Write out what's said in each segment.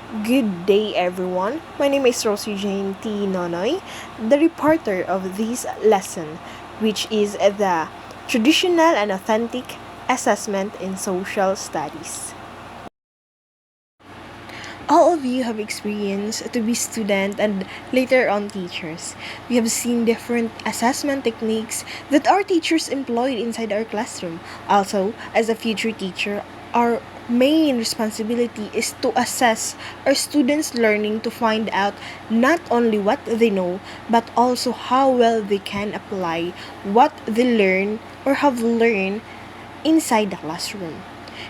Good day, everyone. My name is Rosie Jane T. Nonoy, the reporter of this lesson, which is the traditional and authentic assessment in social studies. All of you have experienced to be student and later on teachers. We have seen different assessment techniques that our teachers employed inside our classroom. Also, as a future teacher, our main responsibility is to assess our students' learning to find out not only what they know, but also how well they can apply what they learn or have learned inside the classroom.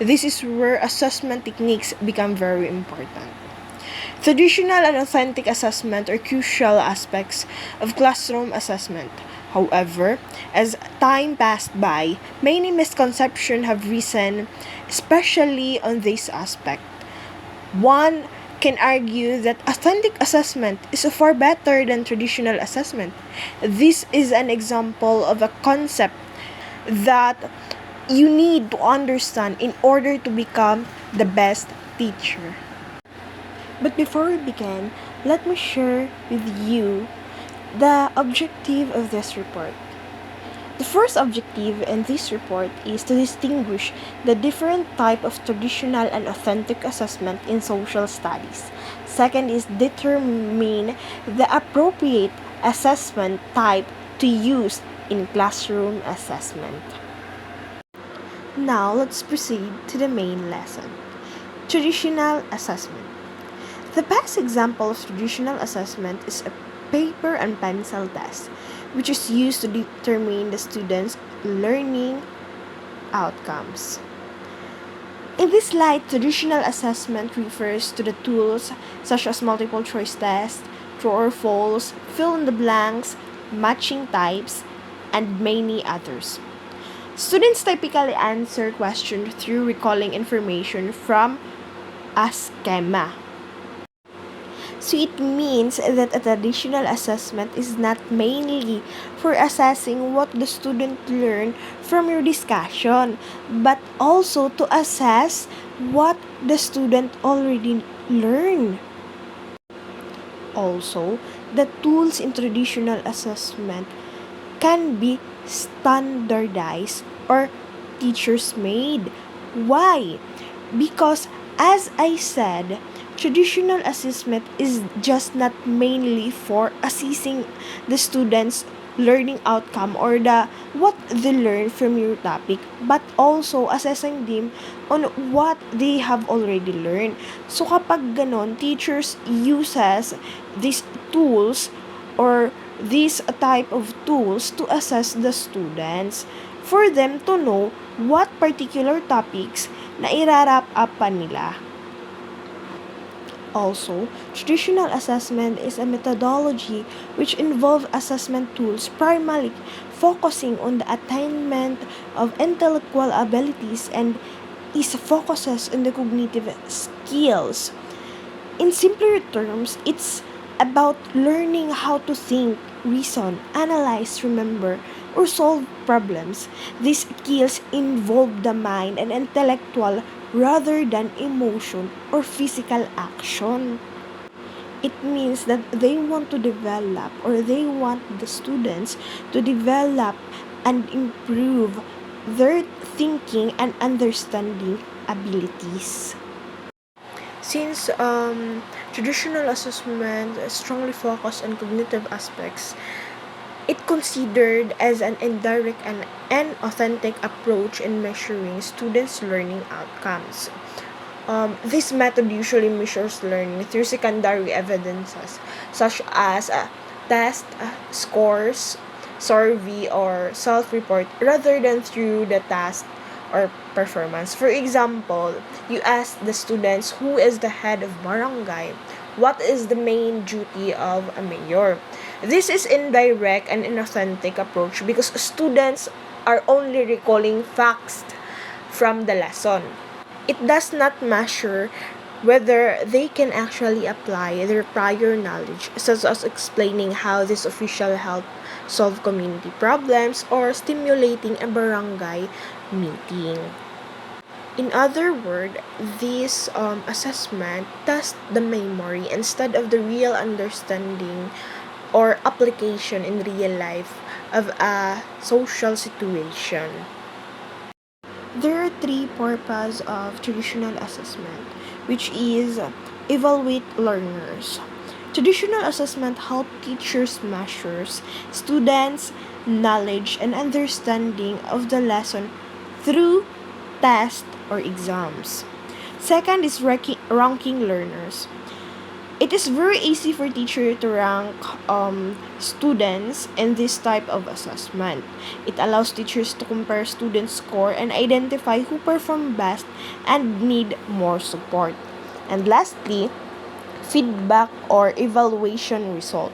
This is where assessment techniques become very important. Traditional and authentic assessment are crucial aspects of classroom assessment. However, as time passed by, many misconceptions have risen, especially on this aspect. One can argue that authentic assessment is far better than traditional assessment. This is an example of a concept that you need to understand in order to become the best teacher. But before we begin, let me share with you the objective of this report. The first objective in this report is to distinguish the different type of traditional and authentic assessment in social studies. Second is determine the appropriate assessment type to use in classroom assessment. Now let's proceed to the main lesson. Traditional assessment. The best example of traditional assessment is a paper and pencil test, which is used to determine the students' learning outcomes. In this slide, traditional assessment refers to the tools such as multiple choice tests, true or false, fill in the blanks, matching types, and many others. Students typically answer questions through recalling information from a schema. So it means that a traditional assessment is not mainly for assessing what the student learned from your discussion, but also to assess what the student already learned. Also, the tools in traditional assessment can be standardized or teachers made. Why? Because, as I said, traditional assessment is just not mainly for assessing the students' learning outcome or the what they learn from your topic, but also assessing them on what they have already learned. So kapag ganon, teachers uses these tools or this type of tools to assess the students for them to know what particular topics na irarap up pa nila. Also, traditional assessment is a methodology which involves assessment tools primarily focusing on the attainment of intellectual abilities and is focuses on the cognitive skills. In simpler terms, it's about learning how to think, reason, analyze, remember, or solve problems. These skills involve the mind and intellectual rather than emotion or physical action. It means that they want to develop or they want the students to develop and improve their thinking and understanding abilities. Since traditional assessment strongly focus on cognitive aspects, it considered as an indirect and an authentic approach in measuring students' learning outcomes. This method usually measures learning through secondary evidences such as test scores, survey, or self-report rather than through the task or performance. For example, you ask the students who is the head of barangay, what is the main duty of a mayor. This is indirect and inauthentic approach because students are only recalling facts from the lesson. It does not measure whether they can actually apply their prior knowledge, such as explaining how this official help solve community problems or stimulating a barangay meeting. In other words, this assessment tests the memory instead of the real understanding or application in real life of a social situation. There are three purposes of traditional assessment, which is evaluate learners. Traditional assessment help teachers measure students' knowledge and understanding of the lesson through tests or exams. Second is ranking learners. It is very easy for teacher to rank students in this type of assessment. It allows teachers to compare students' score and identify who perform best and need more support. And lastly, feedback or evaluation result.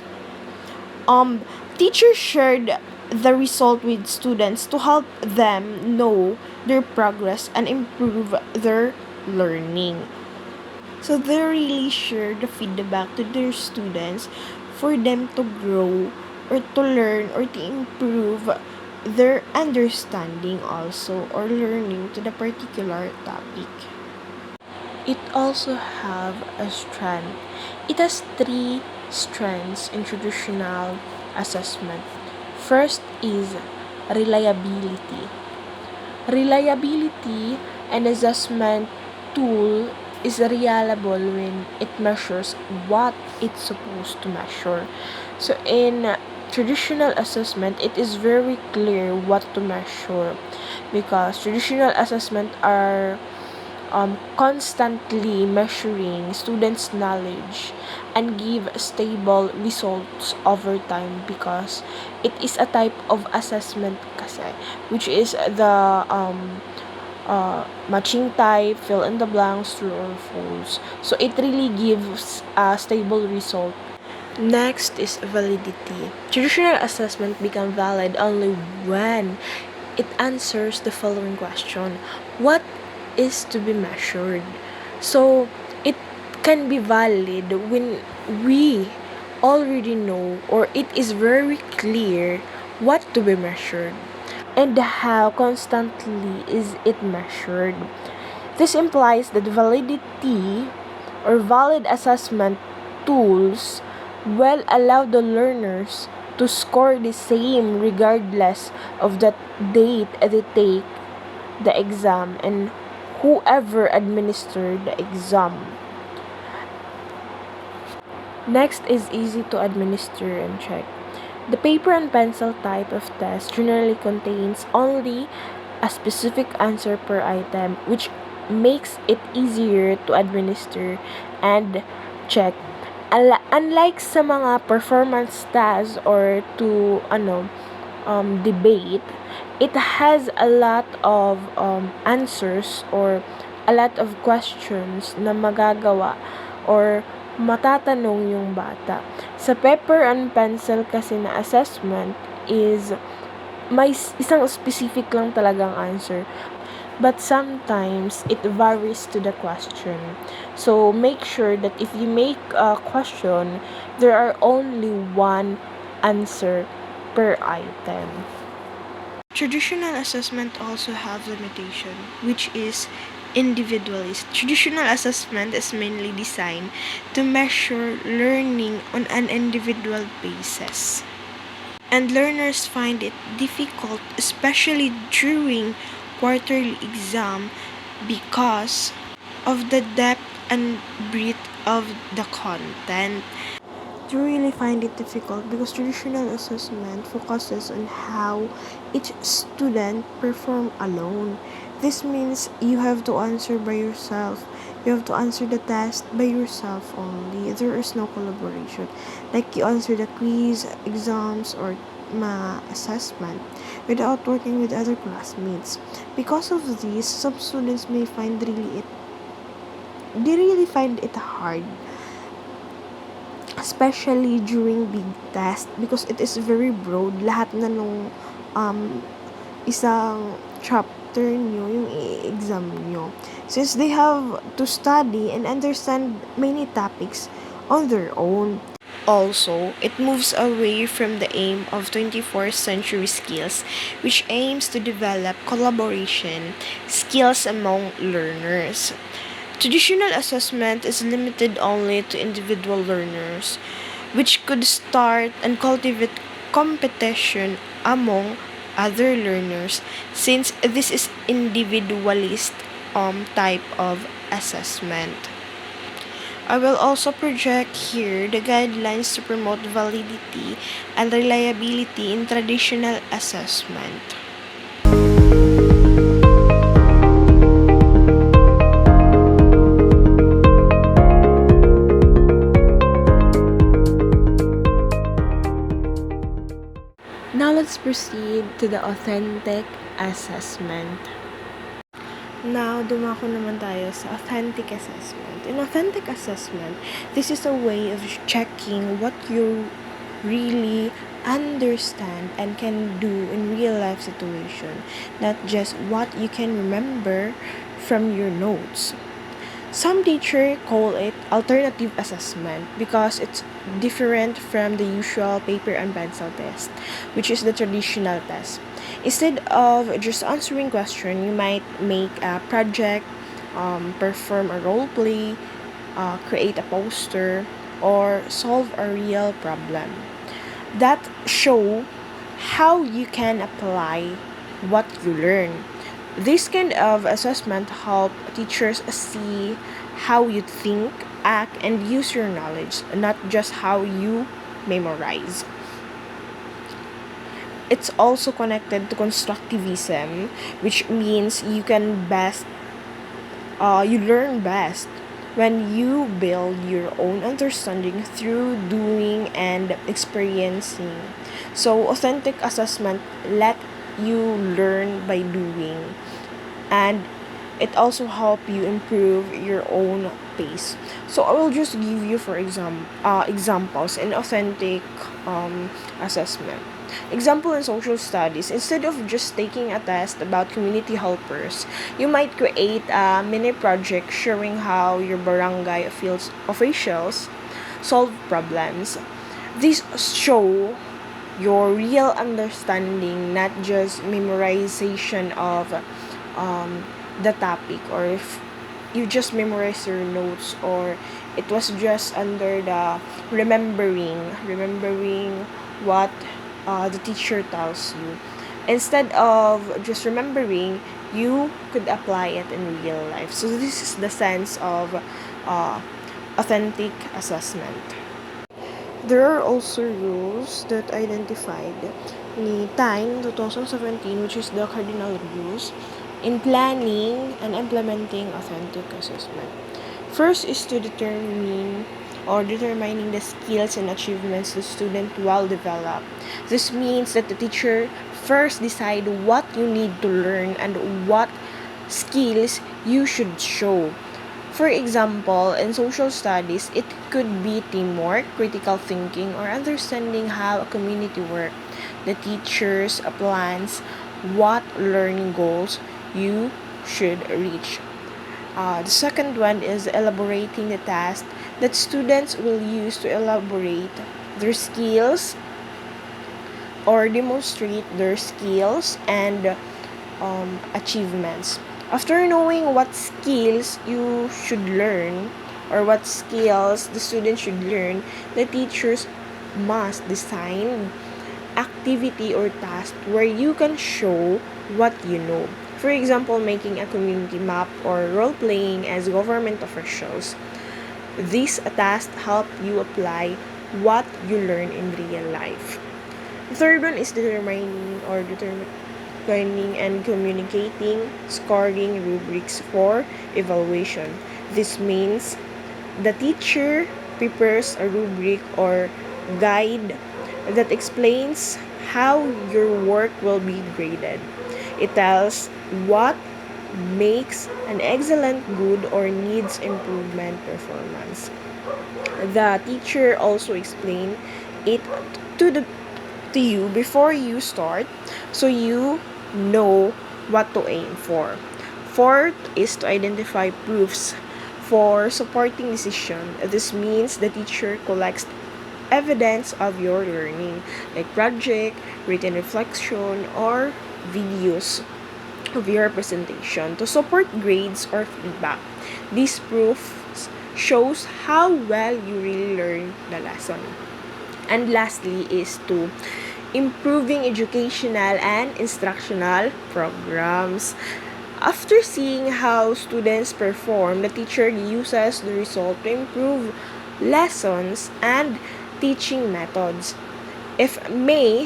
Um, Teachers shared the result with students to help them know their progress and improve their learning. So they really share the feedback to their students for them to grow or to learn or to improve their understanding also or learning to the particular topic. It also have a strength. It has three strengths in traditional assessment. First is reliability. Reliability, an assessment tool, is reliable when it measures what it's supposed to measure. So in traditional assessment, it is very clear what to measure because traditional assessment are constantly measuring students' knowledge and give stable results over time because it is a type of assessment kasi, which is the matching type, fill in the blanks, true or false. So it really gives a stable result. Next is validity. Traditional assessment become valid only when it answers the following question: what is to be measured? So it can be valid when we already know or it is very clear what to be measured and how constantly is it measured. This implies that validity or valid assessment tools will allow the learners to score the same regardless of the date they take the exam and whoever administered the exam. Next is easy to administer and check. The paper and pencil type of test generally contains only a specific answer per item, which makes it easier to administer and check. Unlike sa mga performance tasks or to debate, it has a lot of answers or a lot of questions na magagawa or matatanong yung bata. Sa paper and pencil kasi na assessment is may isang specific lang talagang answer. But sometimes it varies to the question. So make sure that if you make a question, there are only one answer per item. Traditional assessment also have limitation, which is individualist. Traditional assessment is mainly designed to measure learning on an individual basis. And learners find it difficult, especially during quarterly exam, because of the depth and breadth of the content. Do really find it difficult because traditional assessment focuses on how each student perform alone. This means you have to answer by yourself. You have to answer the test by yourself only. There is no collaboration. Like you answer the quiz, exams, or assessment without working with other classmates. Because of this, some students may find they really find it hard, especially during big test because it is very broad. Lahat na nung isang chapter nyo, yung exam nyo. Since they have to study and understand many topics on their own. Also, it moves away from the aim of 21st century skills, which aims to develop collaboration skills among learners. Traditional assessment is limited only to individual learners, which could start and cultivate competition among other learners since this is individualist type of assessment. I will also project here the guidelines to promote validity and reliability in traditional assessment. Now let's proceed to the authentic assessment. Now, dumako naman tayo sa authentic assessment. In authentic assessment, this is a way of checking what you really understand and can do in real life situation, not just what you can remember from your notes. Some teachers call it alternative assessment because it's different from the usual paper and pencil test, which is the traditional test. Instead of just answering question, you might make a project, perform a role play, create a poster, or solve a real problem. That show how you can apply what you learn. This kind of assessment help teachers see how you think, act, and use your knowledge, not just how you memorize. It's also connected to constructivism, which means you learn best when you build your own understanding through doing and experiencing. So authentic assessment let you learn by doing, and it also help you improve your own pace. So I will just give you for examples in authentic assessment. Example in social studies, instead of just taking a test about community helpers, you might create a mini project showing how your barangay officials solve problems. These show your real understanding, not just memorization of the topic, or if you just memorize your notes, or it was just under the remembering what the teacher tells you. Instead of just remembering, you could apply it in real life. So this is the sense of uh, authentic assessment. There are also rules that identified ni TIME 2017, which is the cardinal rules in planning and implementing authentic assessment. First is to determining the skills and achievements the student will develop. This means that the teacher first decide what you need to learn and what skills you should show. For example, in social studies, it could be teamwork, critical thinking, or understanding how a community works. The teachers plans what learning goals you should reach. The second one is elaborating the task that students will use to elaborate their skills or demonstrate their skills and achievements. After knowing what skills you should learn or what skills the student should learn, the teachers must design activity or task where you can show what you know. For example, making a community map or role playing as government officials. These tasks help you apply what you learn in real life. The third one is determining and communicating scoring rubrics for evaluation. This means the teacher prepares a rubric or guide that explains how your work will be graded. It tells what makes an excellent, good, or needs improvement performance. The teacher also explain it to the to you before you start, so you know what to aim for. Fourth is to identify proofs for supporting decision. This means the teacher collects evidence of your learning, like project, written reflection, or videos of your presentation to support grades or feedback. This proof shows how well you really learn the lesson. And lastly is to improving educational and instructional programs. After seeing how students perform, the teacher uses the result to improve lessons and teaching methods. If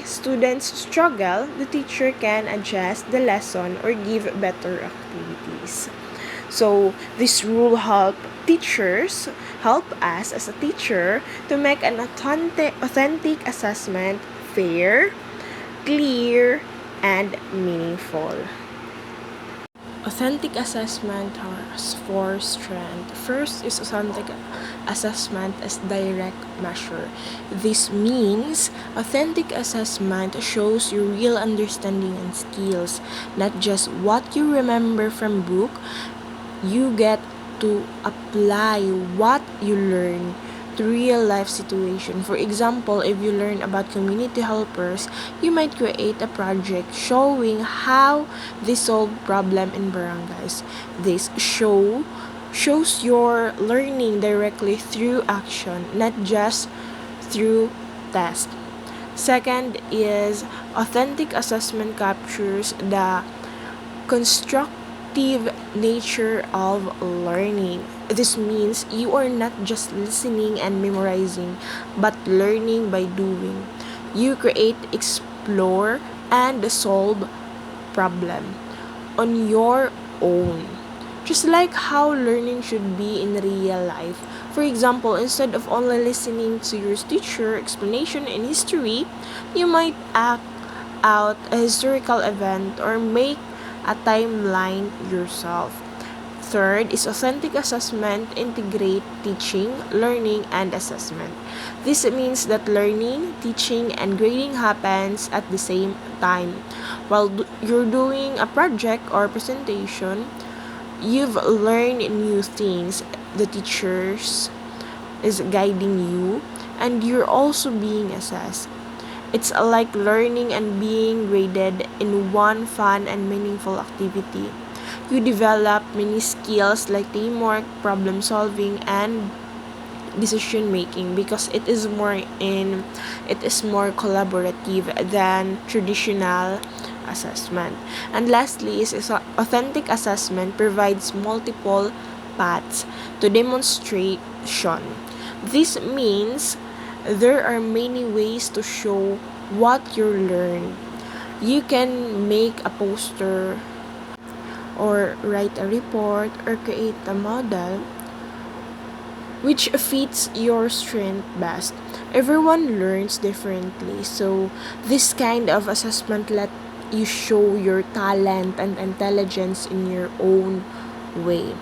students struggle, the teacher can adjust the lesson or give better activities. So this rule help us as a teacher to make an authentic assessment fair, clear, and meaningful. Authentic assessment has four strengths. First is authentic assessment as direct measure. This means authentic assessment shows your real understanding and skills, not just what you remember from book. You get to apply what you learn to real life situation. For example, if you learn about community helpers, you might create a project showing how they solve problem in barangays. This shows your learning directly through action, not just through test. Second is authentic assessment captures the constructive nature of learning. This means you are not just listening and memorizing, but learning by doing. You create, explore, and solve problem on your own. Just like how learning should be in real life. For example, instead of only listening to your teacher explanation in history, you might act out a historical event or make a timeline yourself. Third is authentic assessment integrate teaching, learning, and assessment. This means that learning, teaching, and grading happens at the same time. While you're doing a project or presentation, you've learned new things. The teachers is guiding you, and you're also being assessed. It's like learning and being graded in one fun and meaningful activity. You develop many skills like teamwork, problem solving, and decision making because it is more collaborative than traditional assessment. And lastly is authentic assessment provides multiple paths to demonstration. This means there are many ways to show what you learned. You can make a poster or write a report or create a model which fits your strength best. Everyone learns differently, so this kind of assessment let you show your talent and intelligence in your own way.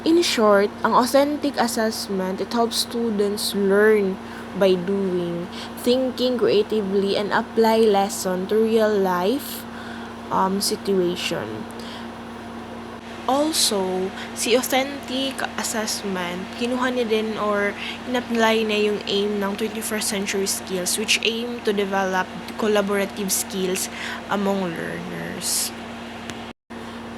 In short, ang authentic assessment, it helps students learn by doing, thinking creatively, and apply lesson to real life situation. Also, si authentic assessment, kinuha niya din or in-apply na yung aim ng 21st century skills which aim to develop collaborative skills among learners.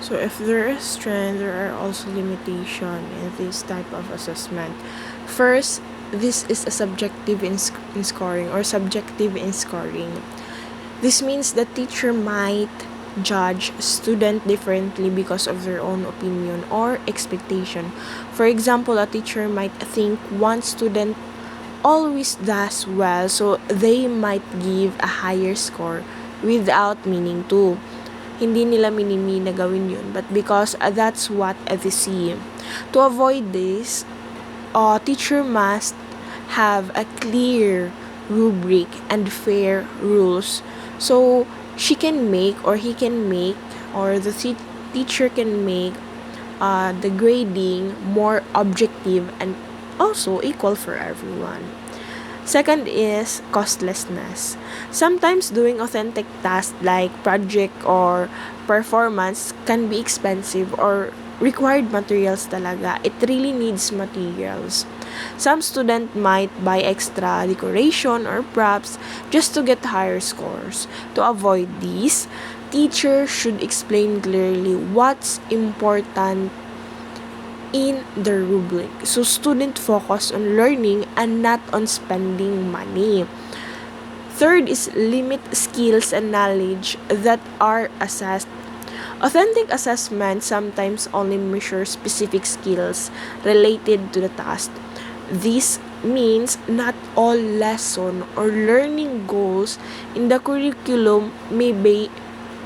So if there is strength, there are also limitation in this type of assessment. First, this is a subjective in scoring or subjective in scoring. This means the teacher might judge student differently because of their own opinion or expectation. For example, a teacher might think one student always does well, so they might give a higher score without meaning to. Hindi nila minimi na gawin yun, but because that's what they see. To avoid this, a teacher must have a clear rubric and fair rules. So, she can make or he can make or the teacher can make the grading more objective and also equal for everyone. Second is costlessness. Sometimes doing authentic tasks like project or performance can be expensive or required materials talaga. It really needs materials. Some student might buy extra decoration or props just to get higher scores. To avoid these, teachers should explain clearly what's important in the rubric. So student focus on learning and not on spending money. Third is limit skills and knowledge that are assessed. Authentic assessment sometimes only measures specific skills related to the task. This means not all lesson or learning goals in the curriculum may be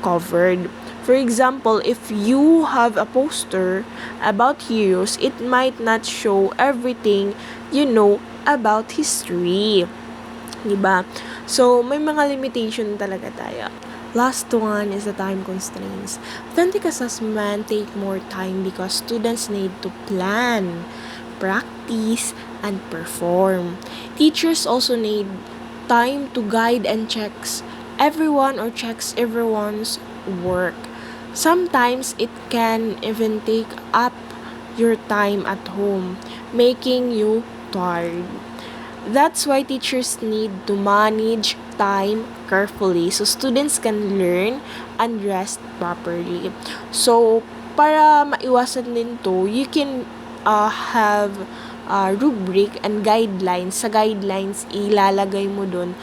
covered. For example, if you have a poster about heroes, it might not show everything you know about history. Diba? So, may mga limitation talaga tayo. Last one is the time constraints. Authentic assessment take more time because students need to plan, practice, and perform. Teachers also need time to guide and checks everyone's work. Sometimes it can even take up your time at home, making you tired. That's why teachers need to manage time carefully so students can learn and rest properly. So, para maiwasan din to, you can have rubric and guidelines. Sa guidelines, ilalagay mo dun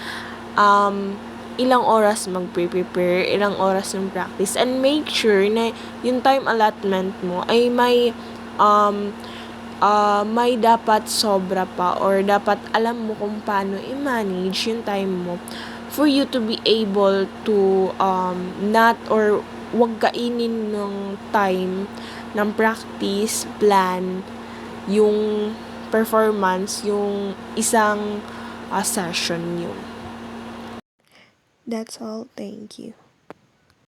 ilang oras magpe-prepare, ilang oras ng practice, and make sure na yung time allotment mo ay may dapat sobra pa or dapat alam mo kung paano i-manage yung time mo for you to be able to not or wag kainin ng time ng practice, plan, yung performance, yung isang session yun. That's all. Thank you.